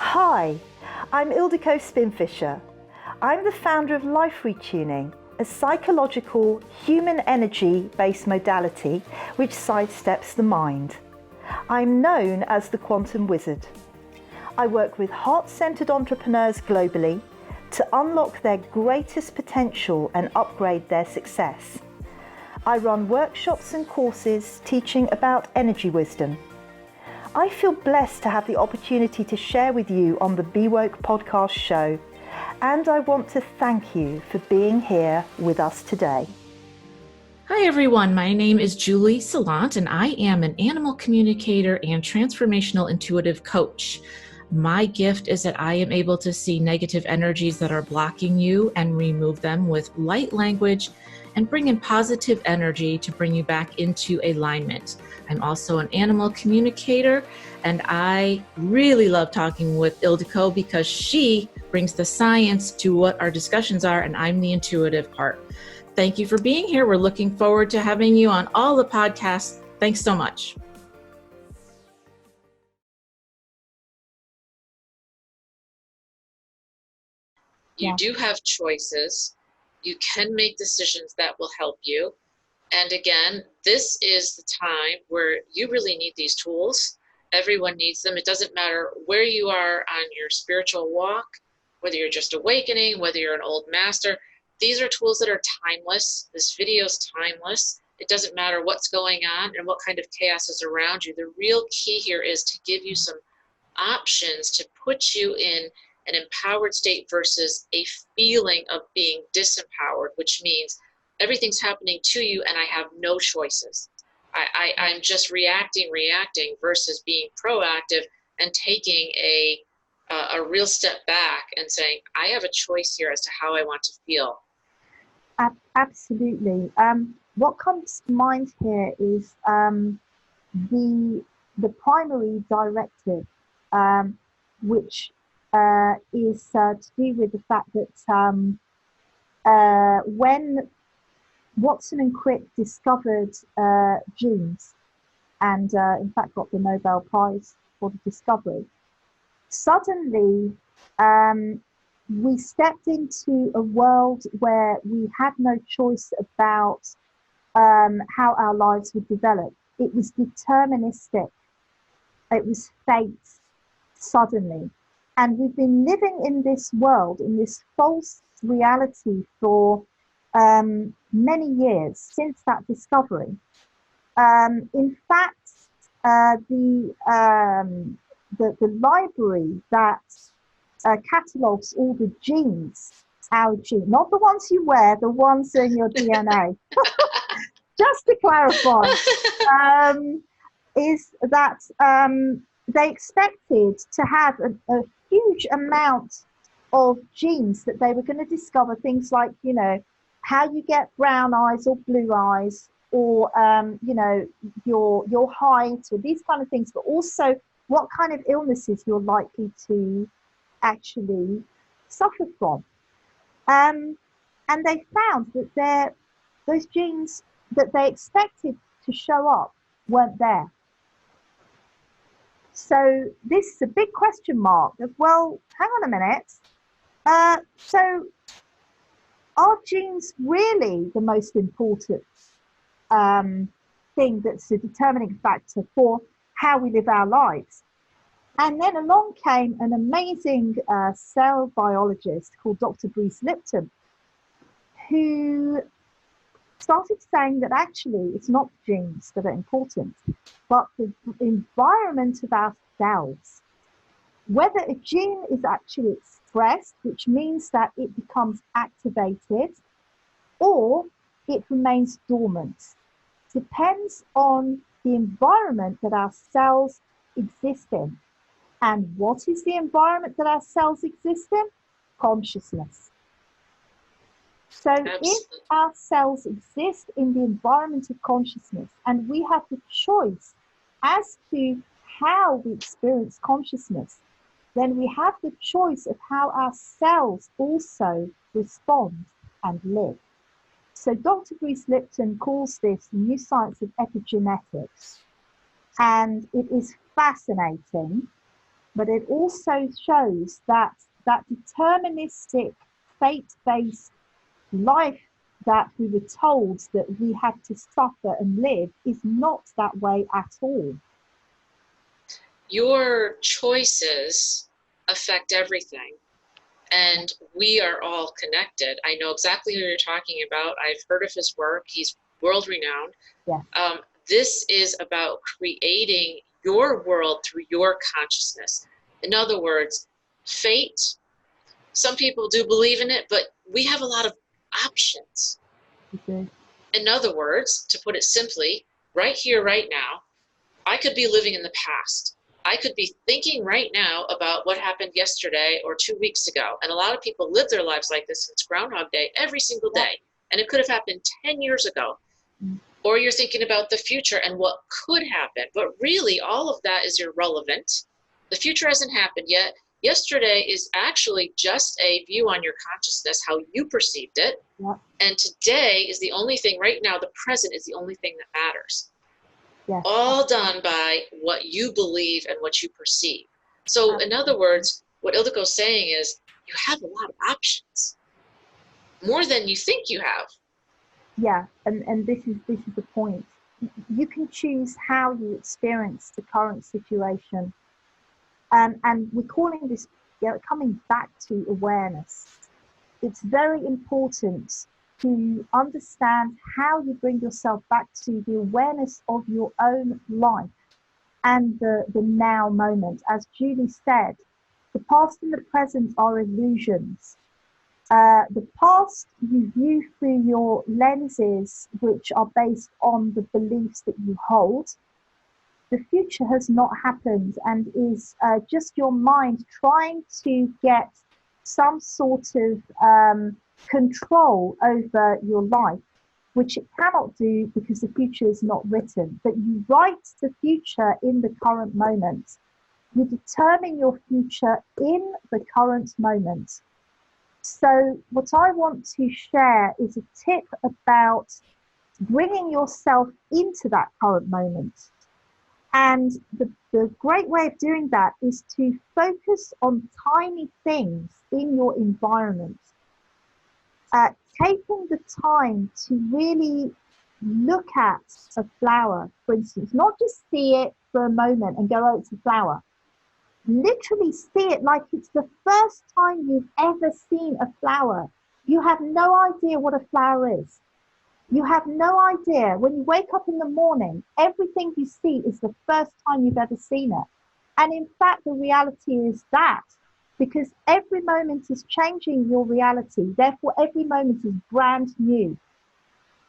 Hi, I'm Ildiko Spinfisher. I'm the founder of Life Retuning, a psychological human energy-based modality which sidesteps the mind. I'm known as the Quantum Wizard. I work with heart-centered entrepreneurs globally to unlock their greatest potential and upgrade their success. I run workshops and courses teaching about energy wisdom. I feel blessed to have the opportunity to share with you on the Be Woke podcast show, and I want to thank you for being here with us today. Hi everyone, my name is Julie Salant and I am an animal communicator and transformational intuitive coach. My gift is that I am able to see negative energies that are blocking you and remove them with light language and bring in positive energy to bring you back into alignment. I'm also an animal communicator, and I really love talking with Ildiko because she brings the science to what our discussions are, and I'm the intuitive part. Thank you for being here. We're looking forward to having you on all the podcasts. Thanks so much. You do have choices. You can make decisions that will help you. And again, this is the time where you really need these tools. Everyone needs them. It doesn't matter where you are on your spiritual walk, whether you're just awakening, whether you're an old master. These are tools that are timeless. This video is timeless. It doesn't matter what's going on and what kind of chaos is around you. The real key here is to give you some options to put you in an empowered state versus a feeling of being disempowered, which means everything's happening to you and I have no choices. I'm just reacting versus being proactive and taking a real step back and saying, I have a choice here as to how I want to feel. Absolutely. What comes to mind here is the primary directive, which is to do with the fact that when Watson and Crick discovered genes and in fact got the Nobel Prize for the discovery, suddenly we stepped into a world where we had no choice about how our lives would develop. It was deterministic. It was fate, suddenly. And we've been living in this world, in this false reality for many years since that discovery. In fact, the library that catalogues all the genes, our genes, not the ones you wear, the ones in your DNA, just to clarify, is that they expected to have a huge amount of genes that they were going to discover, things like, you know, how you get brown eyes or blue eyes, or you know, your height, or these kind of things, but also what kind of illnesses you're likely to actually suffer from. And they found that those genes that they expected to show up weren't there. So this is a big question mark of, well, hang on a minute. So are genes really the most important thing that's a determining factor for how we live our lives? And then along came an amazing cell biologist called Dr. Bruce Lipton, who started saying that actually it's not genes that are important, but the environment of our cells. Whether a gene is actually expressed, which means that it becomes activated, or it remains dormant, depends on the environment that our cells exist in. And what is the environment that our cells exist in? Consciousness. So if our cells exist in the environment of consciousness, and we have the choice as to how we experience consciousness, then we have the choice of how our cells also respond and live. So Dr. Bruce Lipton calls this the new science of epigenetics. And it is fascinating but it also shows that that deterministic, fate-based life that we were told that we had to suffer and live is not that way at all. Your choices affect everything, and we are all connected. I know exactly who you're talking about. I've heard of his work. He's world renowned. Yeah. This is about creating your world through your consciousness. In other words, fate, some people do believe in it, but we have a lot of options. Okay. In other words, to put it simply, right here, right now, I could be living in the past. I could be thinking right now about what happened yesterday or 2 weeks ago. And a lot of people live their lives like this. It's Groundhog Day every single day. And it could have happened 10 years ago. Or you're thinking about the future and what could happen. But really, all of that is irrelevant. The future hasn't happened yet. Yesterday is actually just a view on your consciousness, how you perceived it. Yeah. And today is the only thing, right now, the present is the only thing that matters. Yes. All done by what you believe and what you perceive. So in other words, what Ildeko's saying is you have a lot of options, more than you think you have. Yeah, and this is the point. You can choose how you experience the current situation. And we're calling this, coming back to awareness. It's very important to understand how you bring yourself back to the awareness of your own life and the now moment. As Julie said, the past and the present are illusions. The past you view through your lenses, which are based on the beliefs that you hold. The future has not happened and is just your mind trying to get some sort of control over your life, which it cannot do because the future is not written. But you write the future in the current moment. You determine your future in the current moment. So what I want to share is a tip about bringing yourself into that current moment. And the great way of doing that is to focus on tiny things in your environment. Taking the time to really look at a flower, for instance, not just see it for a moment and go, oh, it's a flower. Literally see it like it's the first time you've ever seen a flower. You have no idea what a flower is. You have no idea. When you wake up in the morning, everything you see is the first time you've ever seen it. And in fact, the reality is that, because every moment is changing your reality. Therefore, every moment is brand new.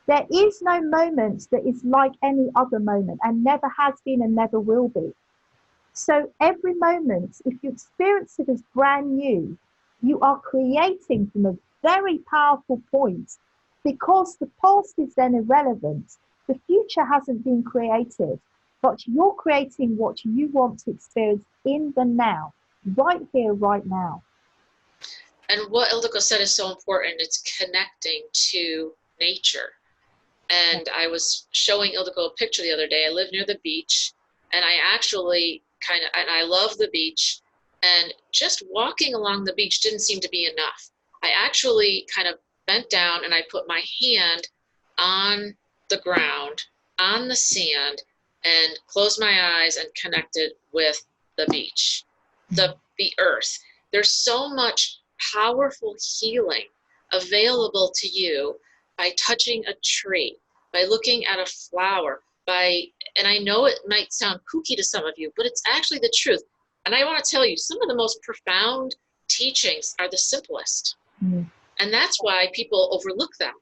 There is no moment that is like any other moment, and never has been and never will be. So every moment, if you experience it as brand new, you are creating from a very powerful point, because the past is then irrelevant. The future hasn't been created, but you're creating what you want to experience in the now, right here, right now. And what Ildiko said is so important. It's connecting to nature. And I was showing Ildiko a picture the other day. I live near the beach, and I actually and I love the beach, and just walking along the beach didn't seem to be enough. I actually kind of bent down and I put my hand on the ground, on the sand, and closed my eyes and connected with the beach, the earth. There's so much powerful healing available to you by touching a tree, by looking at a flower, and I know it might sound kooky to some of you, but it's actually the truth. And I want to tell you, some of the most profound teachings are the simplest. Mm-hmm. And that's why people overlook them.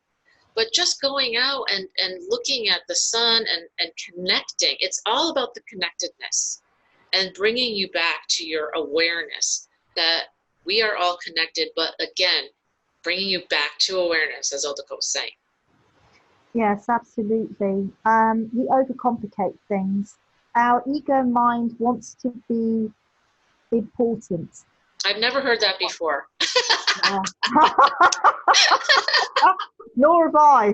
But just going out and looking at the sun and connecting, it's all about the connectedness and bringing you back to your awareness that we are all connected, but again, bringing you back to awareness, as Ildiko was saying. Yes, absolutely. We overcomplicate things. Our ego mind wants to be important. I've never heard that before. Nor have I.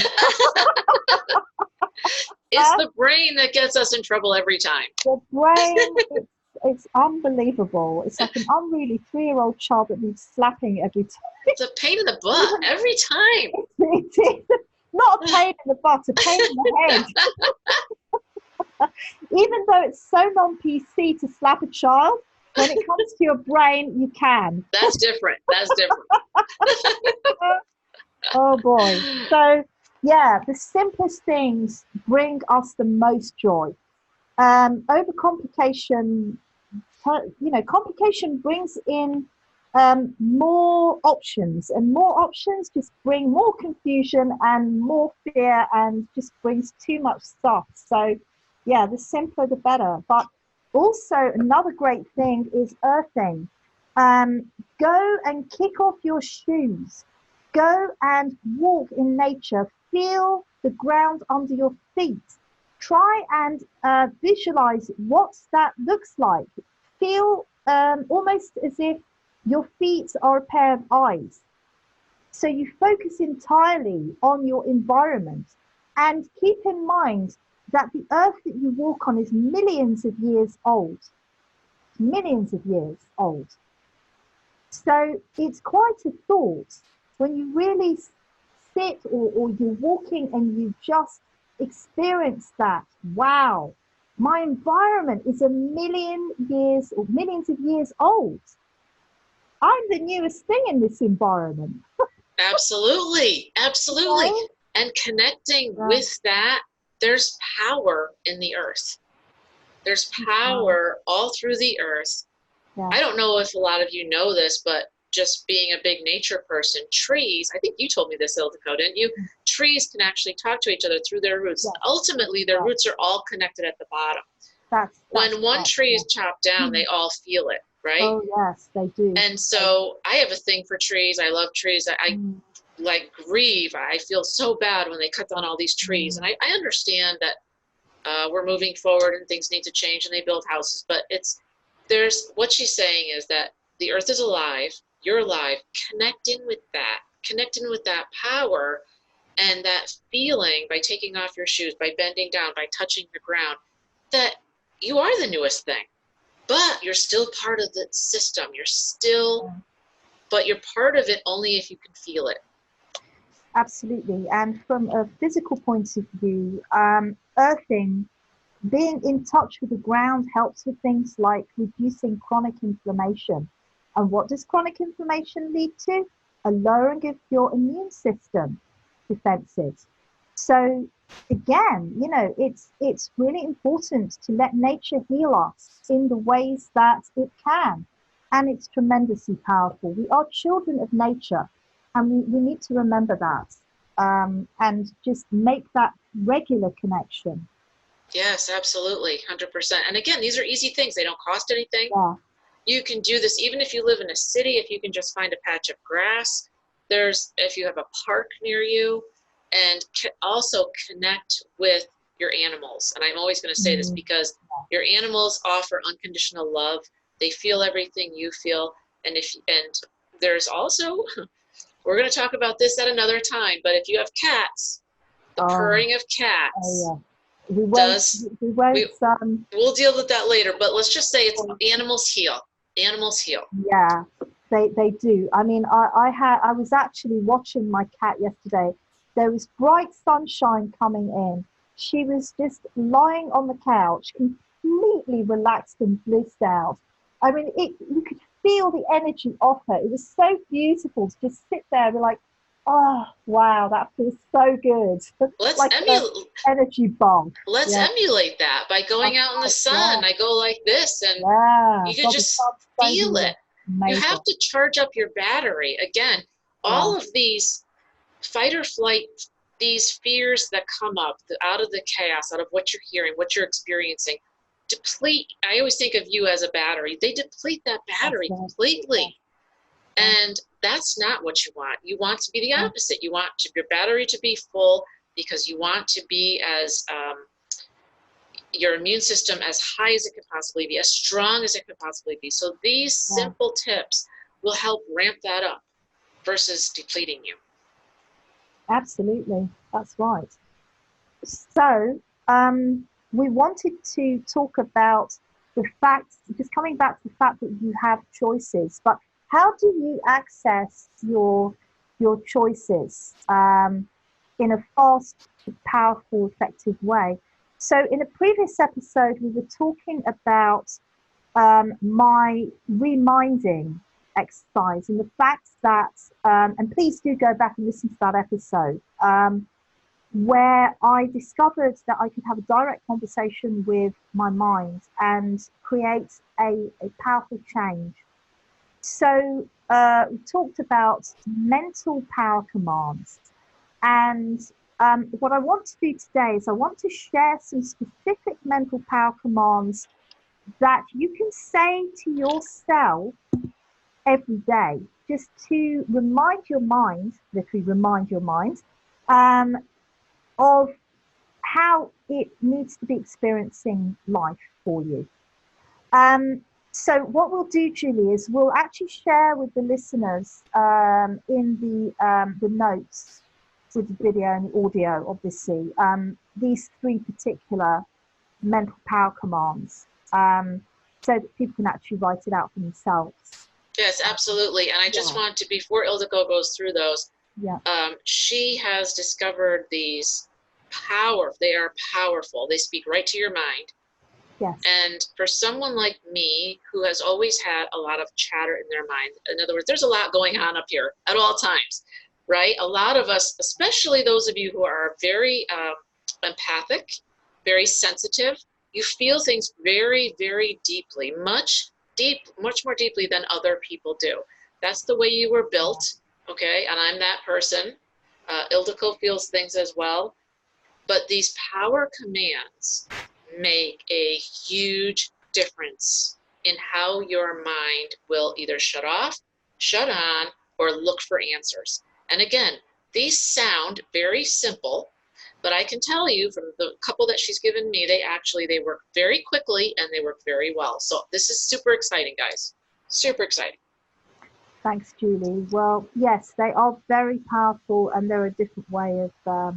It's the brain that gets us in trouble every time. The brain, it's unbelievable. It's like an unruly 3-year-old child that needs slapping every time. It's a pain in the butt every time. It is not a pain in the butt, a pain in the head. Even though it's so non-PC to slap a child, when it comes to your brain, you can. That's different. That's different. Oh boy. So yeah, the simplest things bring us the most joy. Overcomplication, complication brings in more options, and more options just bring more confusion and more fear, and just brings too much stuff. So yeah, the simpler the better. But also another great thing is earthing. Go and kick off your shoes. Go and walk in nature. Feel the ground under your feet. Try and visualize what that looks like. Feel almost as if your feet are a pair of eyes. So you focus entirely on your environment, and keep in mind that the earth that you walk on is millions of years old. Millions of years old. So it's quite a thought when you really sit, or you're walking and you just experience that. Wow, my environment is a million years or millions of years old. I'm the newest thing in this environment. Absolutely. Absolutely. Right? And connecting with that, there's power in the earth. There's power all through the earth. Yeah. I don't know if a lot of you know this, but just being a big nature person, trees, I think you told me this, Ildiko, didn't you? Trees can actually talk to each other through their roots. Yes. Ultimately, their roots are all connected at the bottom. When one tree is chopped down, they all feel it, right? Oh, yes, they do. And so I have a thing for trees. I love trees. I like grieve. I feel so bad when they cut down all these trees. And I understand that we're moving forward and things need to change and they build houses. But there's what she's saying is that the earth is alive. You're alive. Connecting with that power and that feeling by taking off your shoes, by bending down, by touching the ground, that you are the newest thing. But you're still part of the system. But you're part of it only if you can feel it. Absolutely. And from a physical point of view, earthing, being in touch with the ground helps with things like reducing chronic inflammation. And what does chronic inflammation lead to? A lowering of your immune system defenses. So again, it's really important to let nature heal us in the ways that it can. And it's tremendously powerful. We are children of nature, and we need to remember that, and just make that regular connection. Yes, absolutely, 100%. And again, these are easy things. They don't cost anything. Yeah. You can do this even if you live in a city, if you can just find a patch of grass. If you have a park near you, and also connect with your animals. And I'm always going to say this because your animals offer unconditional love. They feel everything you feel. And there's also, we're going to talk about this at another time, but if you have cats, the purring of cats we'll deal with that later, but let's just say animals heal. Animals heal. Yeah, they do. I mean, I was actually watching my cat yesterday. There was bright sunshine coming in. She was just lying on the couch, completely relaxed and blissed out. I mean, you could feel the energy of her. It was so beautiful to just sit there and be like, oh, wow, that feels so good. Let's like energy bomb. Let's emulate that by going out in the sun. I go like this, and you can just feel it. Amazing. You have to charge up your battery. Again, all of these fight or flight, these fears that come up out of the chaos, out of what you're hearing, what you're experiencing, deplete. I always think of you as a battery. They deplete that battery completely. And that's not what you want. You want to be the opposite. You want your battery to be full because you want to be as your immune system as high as it could possibly be, as strong as it could possibly be. So these simple tips will help ramp that up versus depleting you. Absolutely, that's right. So we wanted to talk about the fact, just coming back to the fact that you have choices, but how do you access your choices in a fast, powerful, effective way? So in a previous episode, we were talking about my reminding exercise and the fact that, and please do go back and listen to that episode, where I discovered that I could have a direct conversation with my mind and create a powerful change. So we talked about mental power commands. And what I want to do today is I want to share some specific mental power commands that you can say to yourself every day, just to remind your mind, literally remind your mind, of how it needs to be experiencing life for you. So what we'll do, Julie, is we'll actually share with the listeners in the notes with the video and the audio, obviously, these 3 particular mental power commands, so that people can actually write it out for themselves. Yes, absolutely. And I just want to, before Ildiko goes through those, she has discovered these they are powerful. They speak right to your mind. Yes. And for someone like me, who has always had a lot of chatter in their mind, in other words, there's a lot going on up here at all times, right? A lot of us, especially those of you who are very empathic, very sensitive, you feel things very, very deeply, much more deeply than other people do. That's the way you were built, okay? And I'm that person. Ildiko feels things as well. But these power commands make a huge difference in how your mind will either shut off, shut on, or look for answers. And again, these sound very simple, but I can tell you from the couple that she's given me, they work very quickly and they work very well. So this is super exciting, guys. Super exciting. Thanks, Julie. Well, yes, they are very powerful, and they're a different way of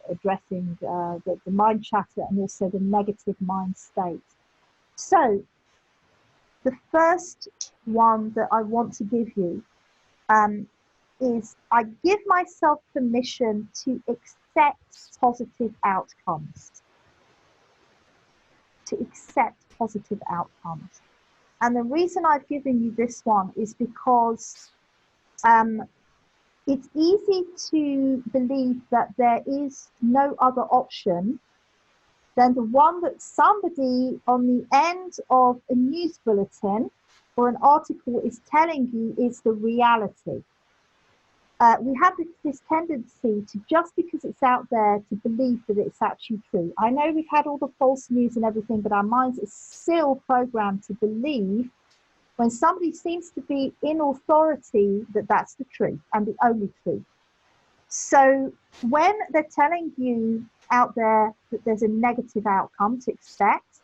addressing the mind chatter and also the negative mind state. So the first one that I want to give you is I give myself permission to accept positive outcomes. To accept positive outcomes. And the reason I've given you this one is because it's easy to believe that there is no other option than the one that somebody on the end of a news bulletin or an article is telling you is the reality. We have this tendency to, just because it's out there, to believe that it's actually true. I know we've had all the false news and everything, but our minds are still programmed to believe when somebody seems to be in authority that that's the truth and the only truth. So when they're telling you out there that there's a negative outcome to expect,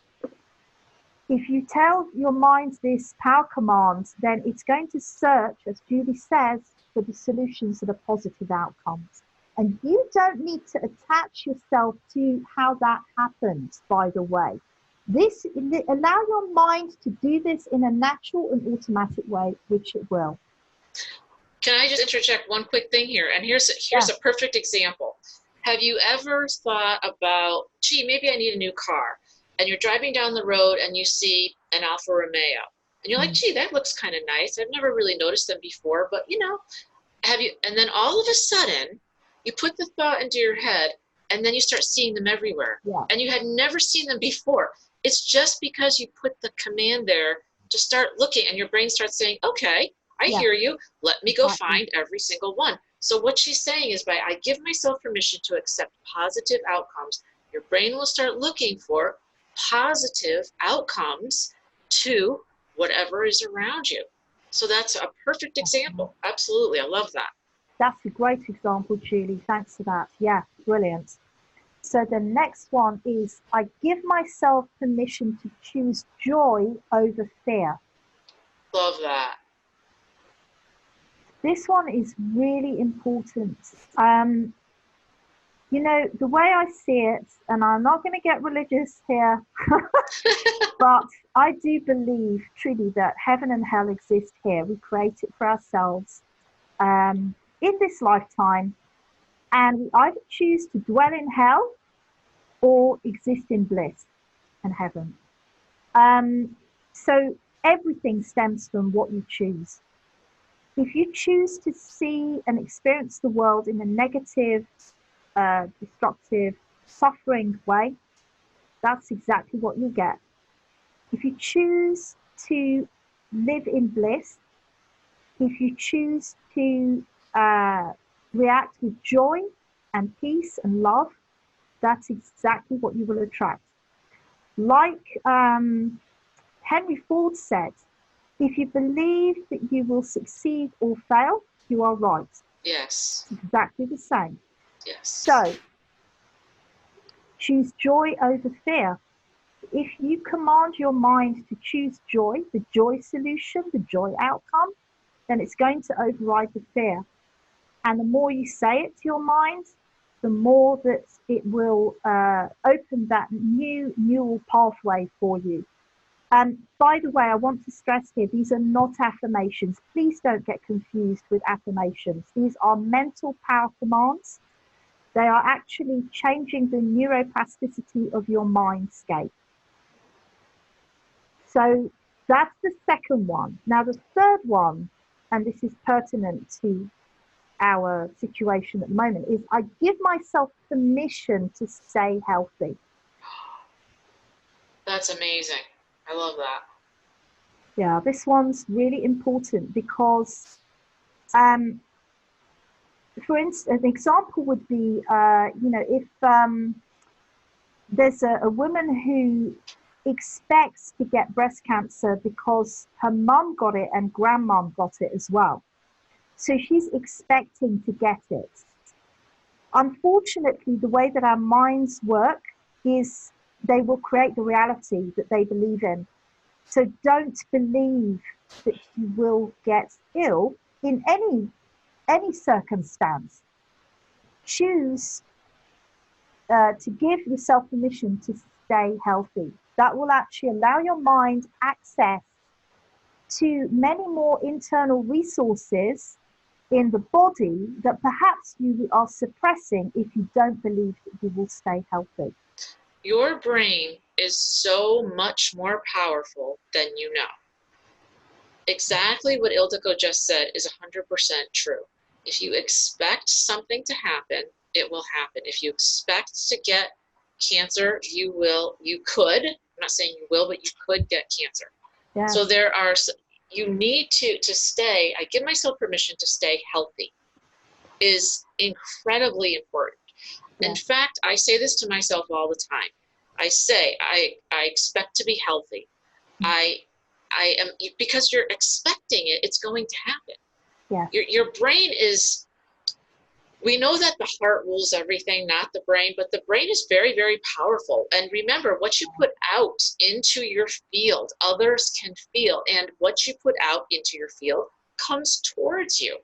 if you tell your mind this power command, then it's going to search, as Julie says, for the solutions that are positive outcomes. And you don't need to attach yourself to how that happens, by the way. Allow your mind to do this in a natural and automatic way, which it will. Can I just interject one quick thing here? And here's a perfect example. Have you ever thought about, gee, maybe I need a new car? And you're driving down the road and you see an Alfa Romeo. And you're like, gee, that looks kind of nice. I've never really noticed them before, but and then all of a sudden you put the thought into your head and then you start seeing them everywhere. Yeah. And you had never seen them before. It's just because you put the command there to start looking and your brain starts saying, okay, I hear you. Let me go find every single one. So what she's saying is, I give myself permission to accept positive outcomes, your brain will start looking for positive outcomes to whatever is around you. So that's a perfect example. Absolutely. I love that. That's a great example, Julie. Thanks for that. Yeah, brilliant. So the next one is I give myself permission to choose joy over fear. Love that. This one is really important. The way I see it, and I'm not going to get religious here, but I do believe truly that heaven and hell exist here. We create it for ourselves in this lifetime, and we either choose to dwell in hell or exist in bliss and heaven. So everything stems from what you choose. If you choose to see and experience the world in a negative, destructive, suffering way, that's exactly what you get. If you choose to live in bliss, if you choose to react with joy and peace and love, that's exactly what you will attract. Like Henry Ford said, if you believe that you will succeed or fail, you are right. Yes. Exactly the same. Yes. So, choose joy over fear. If you command your mind to choose joy, the joy solution, the joy outcome, then it's going to override the fear. And the more you say it to your mind, the more that it will open that new neural pathway for you. By the way, I want to stress here, these are not affirmations. Please don't get confused with affirmations. These are mental power commands. They are actually changing the neuroplasticity of your mindscape. So that's the second one. Now, the third one, and this is pertinent to our situation at the moment, is I give myself permission to stay healthy. That's amazing. I love that. Yeah, this one's really important because, for instance, an example would be, if there's a woman who expects to get breast cancer because her mum got it and grandmom got it as well. So she's expecting to get it. Unfortunately, the way that our minds work is they will create the reality that they believe in. So don't believe that you will get ill in any circumstance. Choose to give yourself permission to stay healthy. That will actually allow your mind access to many more internal resources in the body that perhaps you are suppressing if you don't believe that you will stay healthy. Your brain is so much more powerful than you know. Exactly what Ildiko just said is 100% true. If you expect something to happen, it will happen. If you expect to get cancer, you could, I'm not saying you will, but you could get cancer. Yeah. So you need to stay, I give myself permission to stay healthy is incredibly important. Yeah. In fact, I say this to myself all the time. I say, I expect to be healthy. I am, because you're expecting it, it's going to happen. Yeah. Your brain is, we know that the heart rules everything, not the brain, but the brain is very, very powerful. And remember, what you put out into your field, others can feel. And what you put out into your field comes towards you.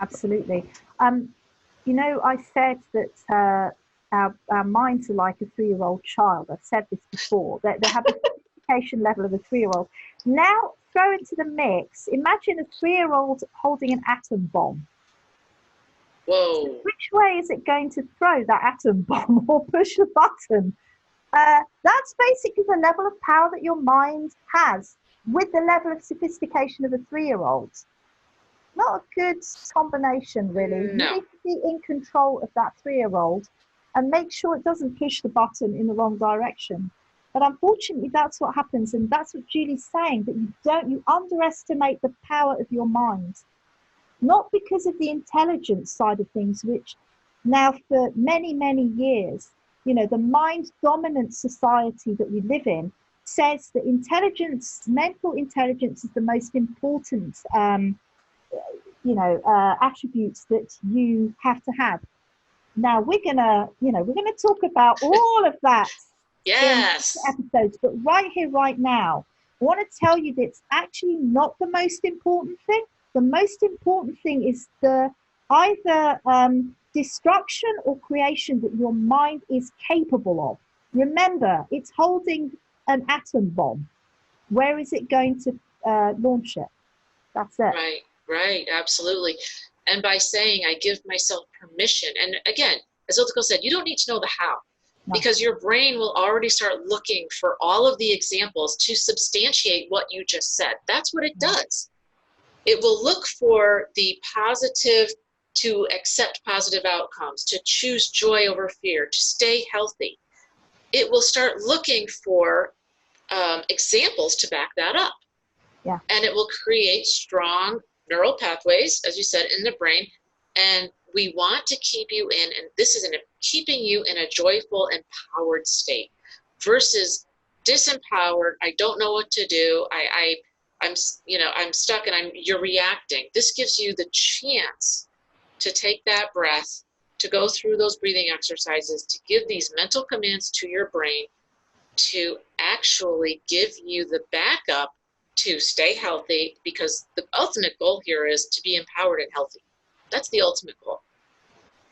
Absolutely. I said that our minds are like a 3-year-old child. I've said this before. They have the sophistication level of a 3-year-old. Now, throw into the mix, imagine a 3-year-old holding an atom bomb. Whoa. So which way is it going to throw that atom bomb or push a button? That's basically the level of power that your mind has with the level of sophistication of a 3-year-old. Not a good combination, really. No. You need to be in control of that 3-year-old and make sure it doesn't push the button in the wrong direction. But unfortunately, that's what happens. And that's what Julie's saying, that you underestimate the power of your mind. Not because of the intelligence side of things, which now for many, many years, the mind dominant society that we live in says that mental intelligence is the most important attributes that you have to have. Now we're gonna talk about all of that yes. in episodes, but right here, right now, I want to tell you that it's actually not the most important thing. The most important thing is either destruction or creation that your mind is capable of. Remember, it's holding an atom bomb. Where is it going to launch it? That's it. Right, right, absolutely. And by saying I give myself permission, and again, as Ildiko said, you don't need to know the how, because your brain will already start looking for all of the examples to substantiate what you just said. That's what it does. It will look for the positive, to accept positive outcomes, to choose joy over fear, to stay healthy. It will start looking for examples to back that up. Yeah. And it will create strong neural pathways, as you said, in the brain. And we want to keep you in, and this is keeping you in a joyful, empowered state versus disempowered. I don't know what to do. I'm stuck, and you're reacting. This gives you the chance to take that breath, to go through those breathing exercises, to give these mental commands to your brain to actually give you the backup to stay healthy, because the ultimate goal here is to be empowered and healthy. That's the ultimate goal.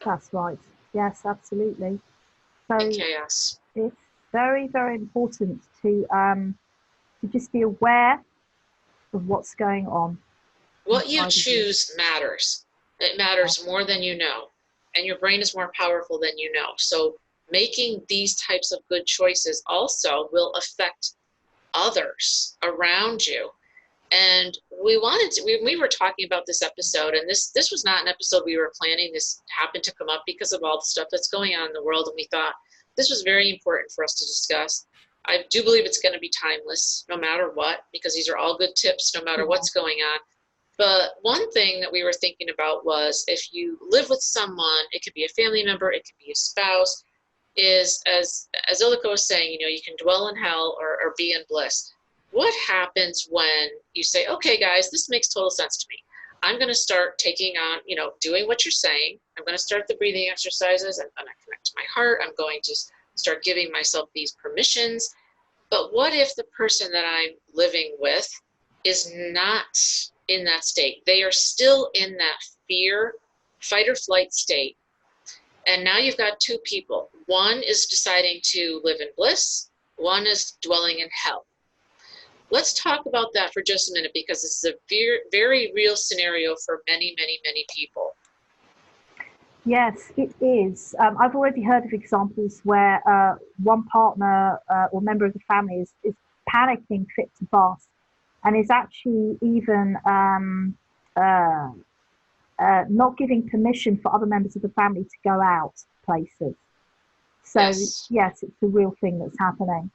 That's right. Yes, absolutely. So chaos. It's very, very important to just be aware of what's going on. What you choose matters. It matters more than you know. And your brain is more powerful than you know. So making these types of good choices also will affect others around you. And we were talking about this episode, and this was not an episode we were planning. This happened to come up because of all the stuff that's going on in the world, and we thought this was very important for us to discuss. I do believe it's going to be timeless no matter what, because these are all good tips no matter what's going on. But one thing that we were thinking about was, if you live with someone, it could be a family member, it could be a spouse, is, as Ildiko was saying, you can dwell in hell or be in bliss. What happens when you say, okay, guys, this makes total sense to me. I'm going to start taking on, doing what you're saying. I'm going to start the breathing exercises. I'm going to connect to my heart. I'm going to start giving myself these permissions. But what if the person that I'm living with is not in that state? They are still in that fear, fight or flight state. And now you've got two people. One is deciding to live in bliss. One is dwelling in hell. Let's talk about that for just a minute, because this is a very, very real scenario for many, many, many people. Yes, it is. I've already heard of examples where one partner or member of the family is panicking fit to burst, and is actually even not giving permission for other members of the family to go out places. So yes, it's a real thing that's happening.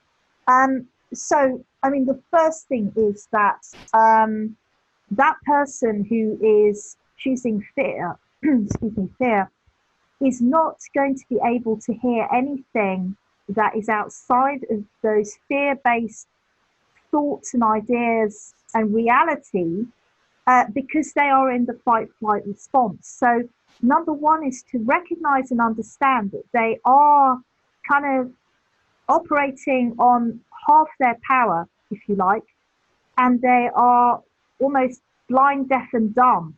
So, the first thing is that that person who is choosing fear, fear, is not going to be able to hear anything that is outside of those fear-based thoughts and ideas and reality, because they are in the fight-flight response. So, number one is to recognize and understand that they are kind of operating on half their power, if you like, and they are almost blind, deaf, and dumb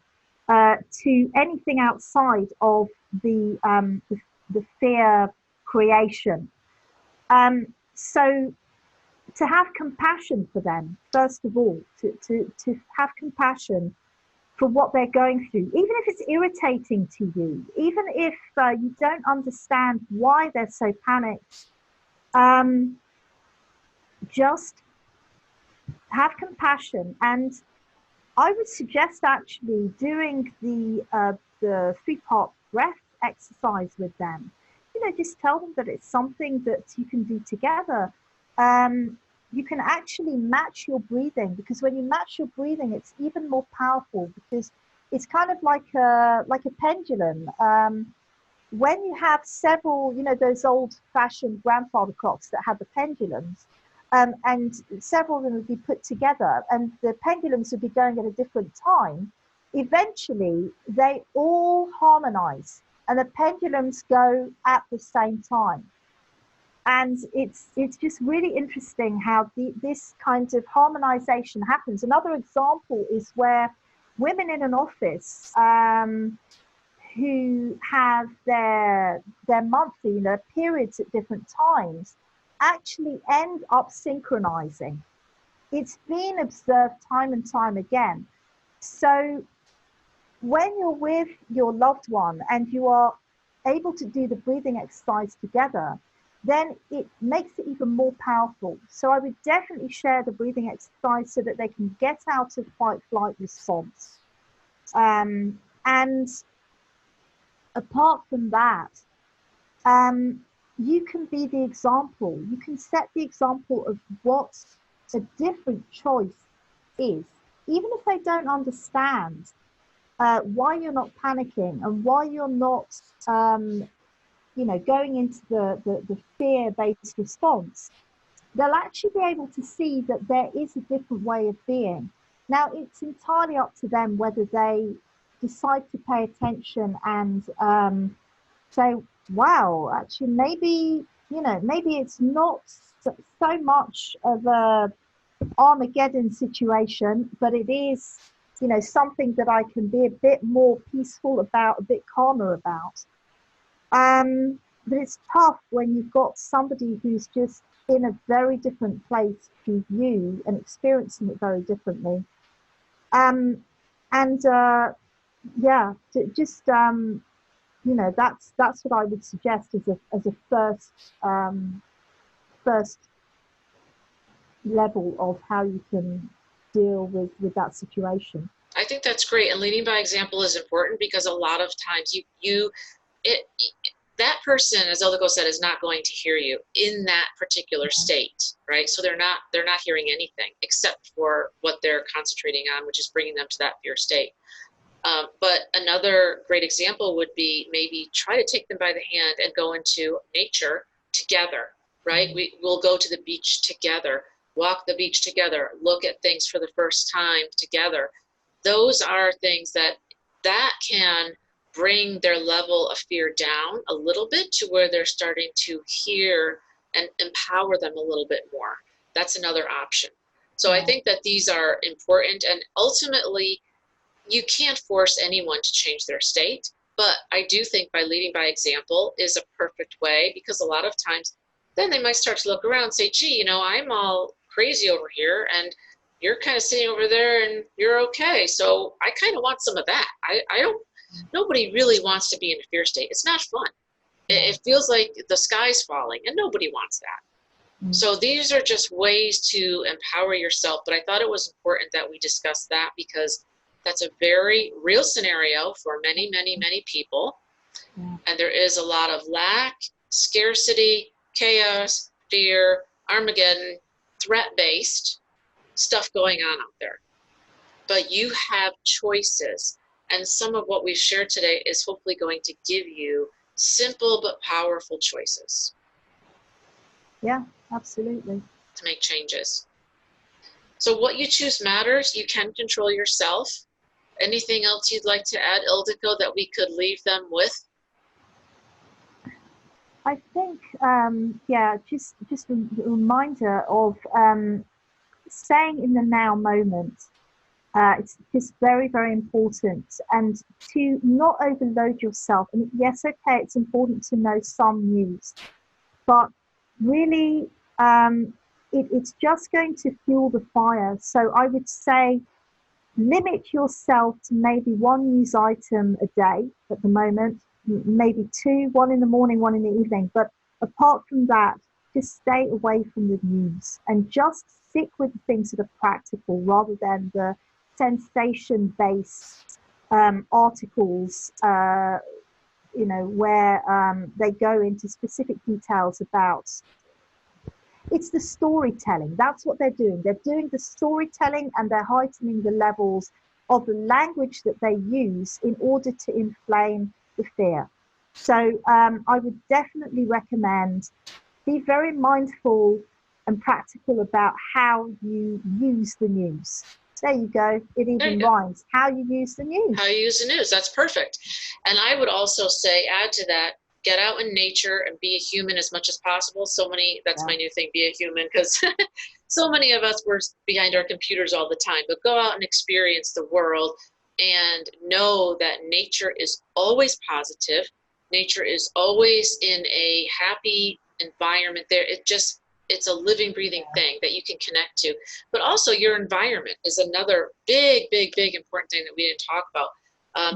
to anything outside of the fear creation. So to have compassion for them, first of all, to have compassion for what they're going through, even if it's irritating to you, even if you don't understand why they're so panicked. Just have compassion, and I would suggest actually doing the 3-part breath exercise with them. Just tell them that it's something that you can do together. You can actually match your breathing, because when you match your breathing, it's even more powerful, because it's kind of like a pendulum. When you have several, those old-fashioned grandfather clocks that have the pendulums, and several of them would be put together, and the pendulums would be going at a different time, eventually they all harmonize, and the pendulums go at the same time. And it's just really interesting how this kind of harmonization happens. Another example is where women in an office who have their monthly, you know, periods at different times actually end up synchronizing. It's been observed time and time again. So when you're with your loved one and you are able to do the breathing exercise together, then it makes it even more powerful. So I would definitely share the breathing exercise so that they can get out of fight-flight response. And apart from that, you can be the example. You can set the example of what a different choice is, even if they don't understand why you're not panicking and why you're not, you know, going into the fear-based response. They'll actually be able to see that there is a different way of being. Now, it's entirely up to them whether they decide to pay attention and say, wow, actually, maybe, you know, maybe it's not so much of a Armageddon situation, but it is, you know, something that I can be a bit more peaceful about, a bit calmer about. But it's tough when you've got somebody who's just in a very different place to you and experiencing it very differently. Yeah, just you know, that's what I would suggest as a first level of how you can deal with that situation. I think that's great, and leading by example is important because a lot of times that person, as Ildiko said, is not going to hear you in that particular state, right? So they're not hearing anything except for what they're concentrating on, which is bringing them to that fear state. But another great example would be maybe try to take them by the hand and go into nature together, right? We'll go to the beach together, walk the beach together, look at things for the first time together. Those are things that can bring their level of fear down a little bit to where they're starting to hear and empower them a little bit more. That's another option. So I think that these are important, and ultimately you can't force anyone to change their state, but I do think by leading by example is a perfect way, because a lot of times then they might start to look around and say, gee, you know, I'm all crazy over here and you're kind of sitting over there and you're okay. So I kind of want some of that. Nobody really wants to be in a fear state. It's not fun. It feels like the sky's falling and nobody wants that. So these are just ways to empower yourself. But I thought it was important that we discuss that because that's a very real scenario for many, many, many people. And there is a lot of lack, scarcity, chaos, fear, Armageddon, threat-based stuff going on out there. But you have choices. And some of what we've shared today is hopefully going to give you simple but powerful choices. Yeah, absolutely. To make changes. So what you choose matters. You can control yourself. Anything else you'd like to add, Ildiko, that we could leave them with? I think, yeah, just a reminder of staying in the now moment. It's just very, very important, and to not overload yourself. And yes, okay, it's important to know some news, but really, it's just going to fuel the fire. So I would say limit yourself to maybe one news item a day at the moment, maybe two, one in the morning, one in the evening. But apart from that, just stay away from the news and just stick with the things that are practical rather than the sensation-based articles, you know, where they go into specific details about. It's the storytelling. That's what they're doing. They're doing the storytelling and they're heightening the levels of the language that they use in order to inflame the fear. So I would definitely recommend be very mindful and practical about how you use the news. There you go. It even rhymes. How you use the news. How you use the news. That's perfect. And I would also say, add to that, get out in nature and be a human as much as possible. That's my new thing, be a human, because so many of us were behind our computers all the time. But go out and experience the world. and know that nature is always positive. Nature is always in a happy environment there. It's a living, breathing thing that you can connect to. But also your environment is another big, big, big important thing that we didn't talk about.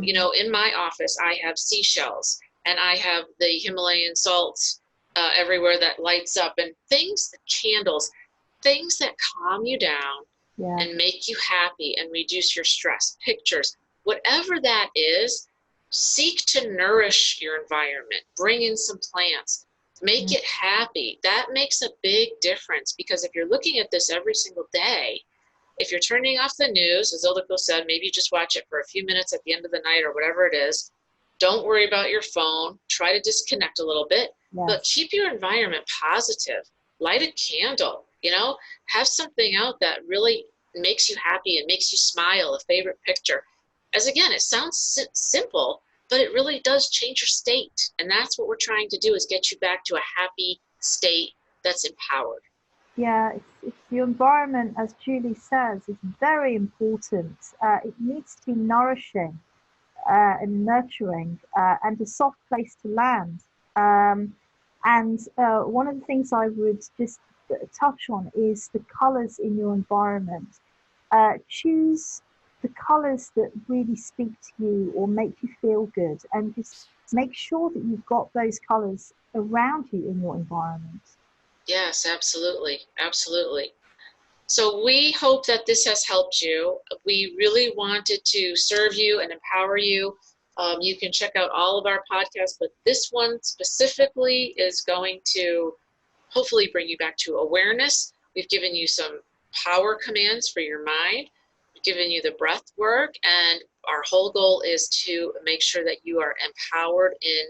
In my office, I have seashells and I have the Himalayan salts everywhere that lights up, and candles, things that calm you down and make you happy and reduce your stress, pictures, whatever that is. Seek to nourish your environment, bring in some plants, make it happy. That makes a big difference, because if you're looking at this every single day, if you're turning off the news, as Ildiko said, maybe just watch it for a few minutes at the end of the night or whatever it is. Don't worry about your phone. Try to disconnect a little bit, but keep your environment positive. Light a candle, have something out that really makes you happy and makes you smile, a favorite picture. As again, it sounds simple, but it really does change your state. And that's what we're trying to do, is get you back to a happy state that's empowered. Yeah, it's the environment, as Julie says, is very important. It needs to be nourishing and nurturing and a soft place to land. And one of the things I would just touch on is the colors in your environment. Choose the colors that really speak to you or make you feel good, and just make sure that you've got those colors around you in your environment. Yes, absolutely. Absolutely. So we hope that this has helped you. We really wanted to serve you and empower you. You can check out all of our podcasts, but this one specifically is going to hopefully bring you back to awareness. We've given you some power commands for your mind. We've given you the breath work, and our whole goal is to make sure that you are empowered in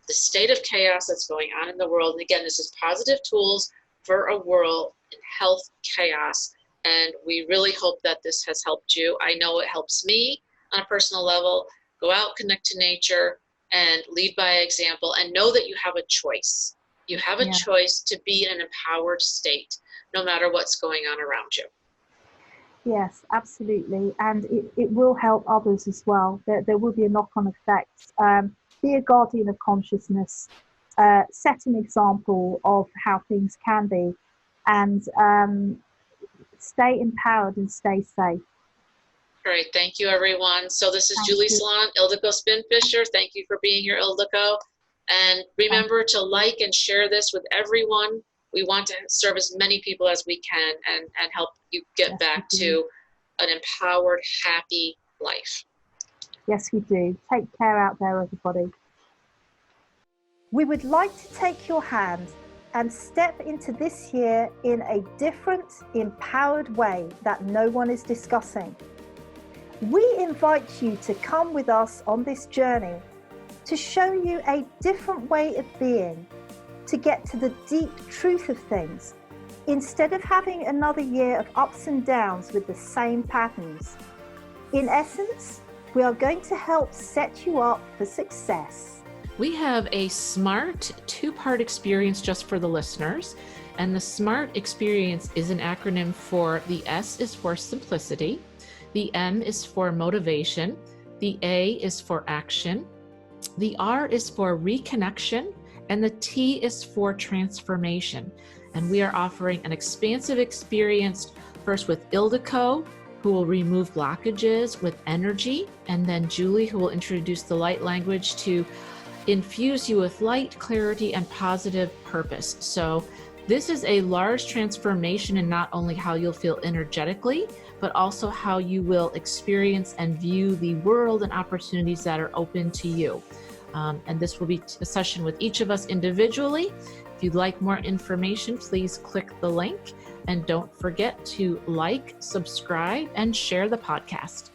the state of chaos that's going on in the world. And again, this is positive tools for a world in health chaos. And we really hope that this has helped you. I know it helps me on a personal level. Go out, connect to nature, and lead by example, and know that you have a choice. You have a choice to be in an empowered state, no matter what's going on around you. Yes, absolutely. And it will help others as well. There will be a knock-on effect. Be a guardian of consciousness, set an example of how things can be, and stay empowered and stay safe. Great. Thank you, everyone. So this is Julie Salant, Ildiko Spinfisher. Thank you for being here, Ildiko. And remember to like and share this with everyone. We want to serve as many people as we can and help you get back to an empowered, happy life. Yes, we do. Take care out there, everybody. We would like to take your hand and step into this year in a different, empowered way that no one is discussing. We invite you to come with us on this journey to show you a different way of being, to get to the deep truth of things, instead of having another year of ups and downs with the same patterns. In essence, we are going to help set you up for success. We have a SMART two-part experience just for the listeners. And the SMART experience is an acronym for: the S is for simplicity, the M is for motivation, the A is for action, the R is for reconnection, and the T is for transformation. And we are offering an expansive experience, first with Ildiko, who will remove blockages with energy, and then Julie, who will introduce the light language to infuse you with light, clarity, and positive purpose. So this is a large transformation in not only how you'll feel energetically, but also how you will experience and view the world and opportunities that are open to you. And this will be a session with each of us individually. If you'd like more information, please click the link, and don't forget to like, subscribe, and share the podcast.